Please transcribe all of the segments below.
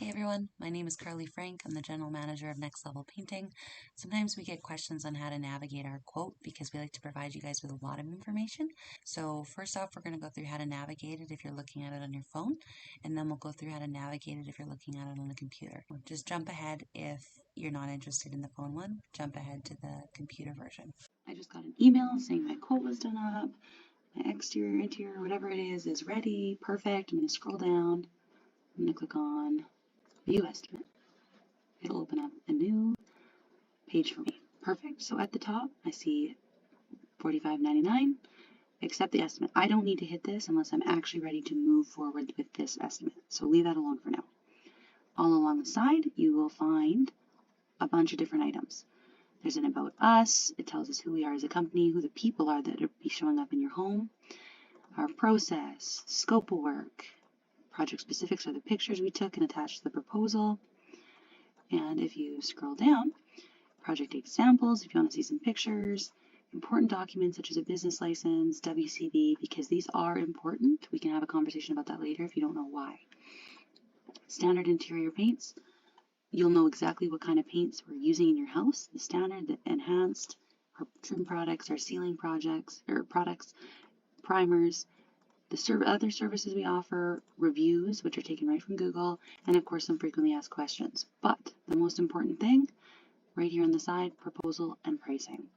Hey everyone, my name is Carly Frank. I'm the General Manager of Next Level Painting. Sometimes we get questions on how to navigate our quote because we like to provide you guys with a lot of information. So first off, we're going to go through how to navigate it if you're looking at it on your phone, and then we'll go through how to navigate it if you're looking at it on the computer. Just jump ahead if you're not interested in the phone one, jump ahead to the computer version. I just got an email saying my quote was done up, my exterior, interior, whatever it is ready, perfect. I'm going to scroll down, I'm going to click on View Estimate. It'll open up a new page for me. Perfect. So at the top, I see $45.99. Accept the estimate. I don't need to hit this unless I'm actually ready to move forward with this estimate. So leave that alone for now. All along the side, you will find a bunch of different items. There's an About Us. It tells us who we are as a company, who the people are that will be showing up in your home, our process, scope of work, project specifics are the pictures we took and attached to the proposal. And if you scroll down, project examples, if you want to see some pictures, important documents such as a business license, WCB, because these are important. We can have a conversation about that later if you don't know why. Standard interior paints. You'll know exactly what kind of paints we're using in your house. The standard, the enhanced, our trim products, our sealing products, primers, the other services we offer, reviews, which are taken right from Google, and of course some frequently asked questions. But the most important thing, right here on the side, proposal and pricing.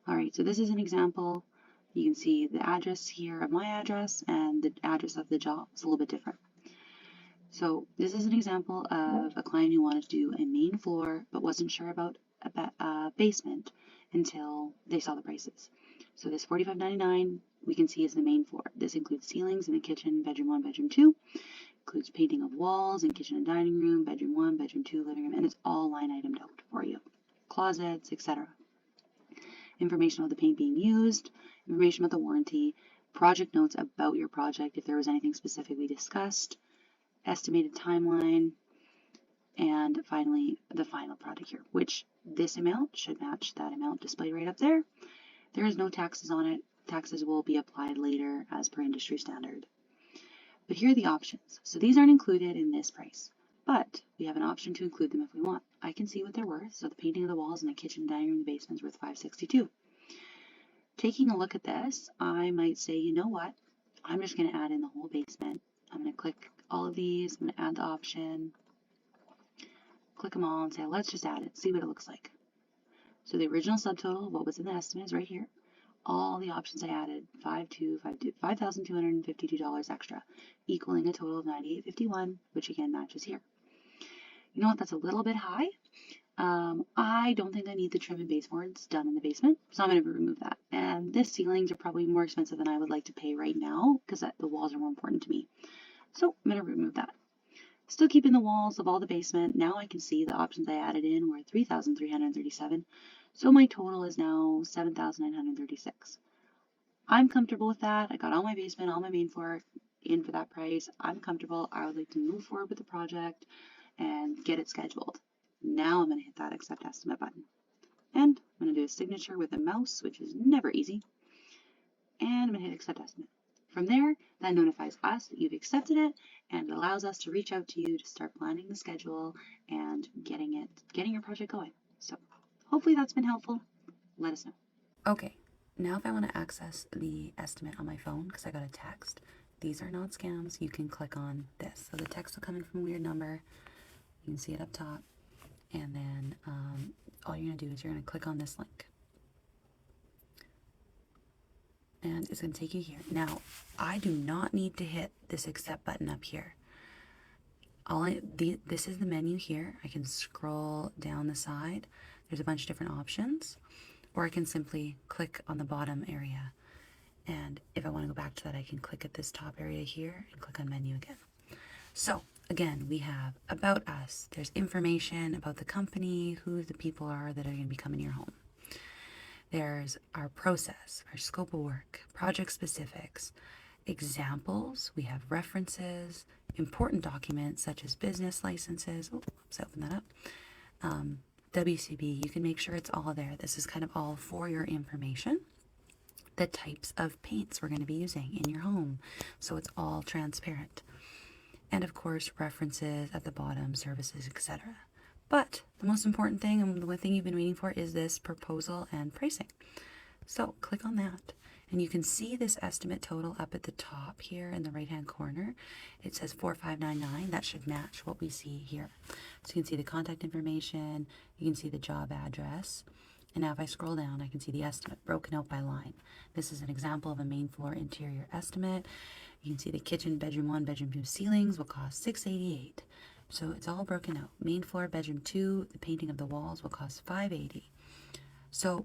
All right, so this is an example. You can see the address here of my address and the address of the job is a little bit different. So this is an example of a client who wanted to do a main floor but wasn't sure about a basement until they saw the prices. So this $45.99 we can see is the main floor. This includes ceilings in the kitchen, bedroom 1, bedroom 2. Includes painting of walls in kitchen and dining room, bedroom 1, bedroom 2, living room, and it's all line itemed out for you. Closets, etc. Information about the paint being used, information about the warranty, project notes about your project if there was anything specific we discussed, estimated timeline, and finally the final product here, which this amount should match that amount displayed right up there. There is no taxes on it. Taxes will be applied later as per industry standard. But here are the options. So these aren't included in this price, but we have an option to include them if we want. I can see what they're worth. So the painting of the walls in the kitchen, dining room, the basement is worth $562. Taking a look at this, I might say, you know what? I'm just going to add in the whole basement. I'm going to click all of these. I'm going to add the option. Click them all and say, let's just add it. See what it looks like. So the original subtotal, what was in the estimate, is right here. All the options I added, $5,252 extra, equaling a total of $98.51, which again matches here. You know what, that's a little bit high. I don't think I need the trim and baseboards done in the basement, so I'm going to remove that. And this ceilings are probably more expensive than I would like to pay right now because the walls are more important to me. So I'm going to remove that. Still keeping the walls of all the basement. Now I can see the options I added in were $3,337. So my total is now $7,936. I'm comfortable with that. I got all my basement, all my main floor in for that price. I'm comfortable. I would like to move forward with the project and get it scheduled. Now I'm going to hit that accept estimate button. And I'm going to do a signature with a mouse, which is never easy. And I'm going to hit accept estimate. From there, that notifies us that you've accepted it and it allows us to reach out to you to start planning the schedule and getting your project going. So hopefully that's been helpful. Let us know. Okay, now if I want to access the estimate on my phone because I got a text, these are not scams. You can click on this. So the text will come in from a weird number. You can see it up top. And then all you're going to do is you're going to click on this link. And it's going to take you here. Now, I do not need to hit this accept button up here. This is the menu here. I can scroll down the side. There's a bunch of different options. Or I can simply click on the bottom area. And if I want to go back to that, I can click at this top area here and click on menu again. So, again, we have About Us. There's information about the company, who the people are that are going to be coming to your home. There's our process, our scope of work, project specifics, examples. We have references, important documents such as business licenses. Oops, open that up. WCB, you can make sure it's all there. This is kind of all for your information. The types of paints we're going to be using in your home, so it's all transparent. and of course references at the bottom, services, etc. But the most important thing, and the one thing you've been waiting for, is this proposal and pricing. So click on that, and you can see this estimate total up at the top here in the right hand corner. It says 4599. That should match what we see here. So you can see the contact information, you can see the job address, and now if I scroll down, I can see the estimate broken out by line. This is an example of a main floor interior estimate. You can see the kitchen, bedroom 1, bedroom 2 ceilings will cost $688. So it's all broken out. Main floor, bedroom 2, the painting of the walls will cost $580. So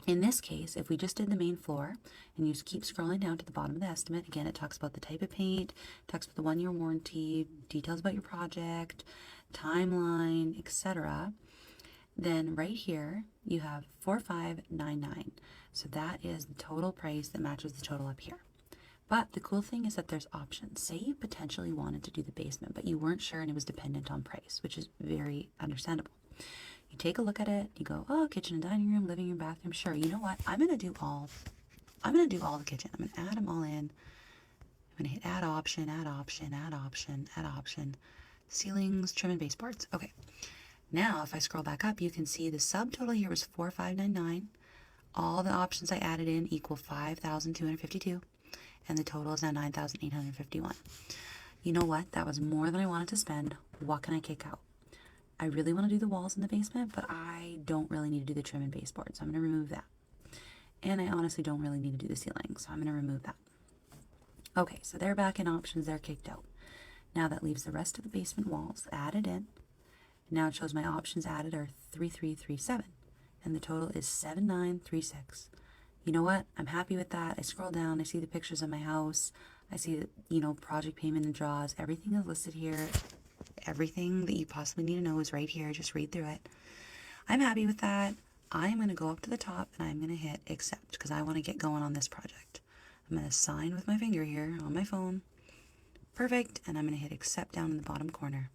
in this case, if we just did the main floor and you just keep scrolling down to the bottom of the estimate, again, it talks about the type of paint, talks about the 1-year warranty, details about your project, timeline, etc. Then right here, you have 4599. So that is the total price that matches the total up here. But the cool thing is that there's options. Say you potentially wanted to do the basement, but you weren't sure and it was dependent on price, which is very understandable. You take a look at it, you go, oh, kitchen and dining room, living room, bathroom. Sure, you know what? I'm gonna do all the kitchen. I'm gonna add them all in. I'm gonna hit add option, add option, add option, add option. Ceilings, trim and baseboards. Okay. Now if I scroll back up, you can see the subtotal here was 4599. All the options I added in equal 5,252. And the total is now 9,851. You know what? That was more than I wanted to spend. What can I kick out? I really want to do the walls in the basement, but I don't really need to do the trim and baseboard, so I'm going to remove that. And I honestly don't really need to do the ceiling, so I'm going to remove that. Okay, so they're back in options, they're kicked out. Now that leaves the rest of the basement walls added in. Now it shows my options added are 3337, and the total is 7936. You know what? I'm happy with that. I scroll down, I see the pictures of my house, I see the, project payment and draws. Everything is listed here. Everything that you possibly need to know is right here. Just read through it. I'm happy with that. I'm going to go up to the top and I'm going to hit accept because I want to get going on this project. I'm going to sign with my finger here on my phone. Perfect. And I'm going to hit accept down in the bottom corner.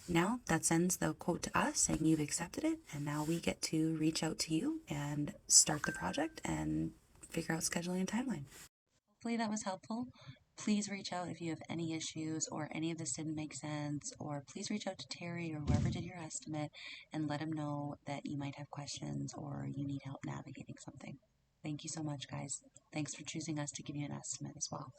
Now that sends the quote to us saying you've accepted it, and now we get to reach out to you and start the project and figure out scheduling and timeline. Hopefully that was helpful. Please reach out if you have any issues or any of this didn't make sense, or please reach out to Terry or whoever did your estimate and let him know that you might have questions or you need help navigating something. Thank you so much, guys. Thanks for choosing us to give you an estimate as well.